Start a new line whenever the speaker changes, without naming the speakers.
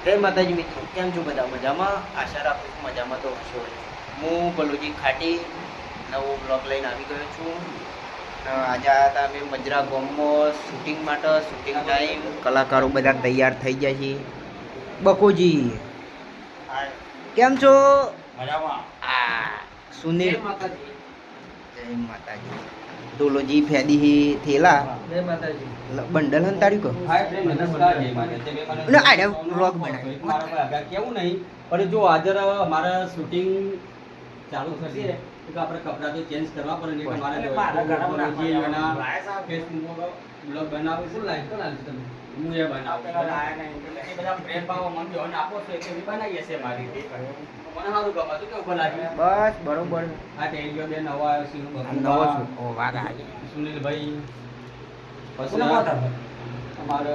જય માતાજી મિત્રો, કેમ છો બધા? મજામાં? આશા રાખું છું મજામાં તો હશો. હું ભલુજી ખાટી નવો બ્લોગ લઈને આવી ગયો છું. આજે આવ્યા હતા અમે મજરા ગામમાં શૂટિંગ માટે. શૂટિંગ ટાઈમ કલાકારો બધા તૈયાર થઈ ગયા છે. બકોજી કેમ છો?
મજામાં.
સુનિલ જય માતાજી. ડોલોજી ફેદી થેલા
જય માતાજી.
બંડલ હંતાડ્યું કહો
હાય ફ્રેન્ડ, નમસ્કાર. જય માતાજી.
અને આડે વ્લોગ બનાવ્યો.
મારા પર આગળ કેવું નહીં, પણ જો હાજર મારા શૂટિંગ ચાલુ થશે તો આપણે કપડાં તો ચેન્જ કરવા પડે ને. મારા ફેસબુક બ્લોગ બનાવું છું, લાઈક તો લાવજો તમે. હું એ બનાવું એ બધા પ્રેમ ભાવ મને જોઈને આપો છો એટલે બી બનાવીએ છે મારી રીતે. મને સારું ગમે તો કેવું લાગ્યું?
બસ બરોબર.
આ ટેલિયો બે નવા આવ્યો છે
નવો છું. ઓ વાહ આજે
સુનિલભાઈ, પછી અમારે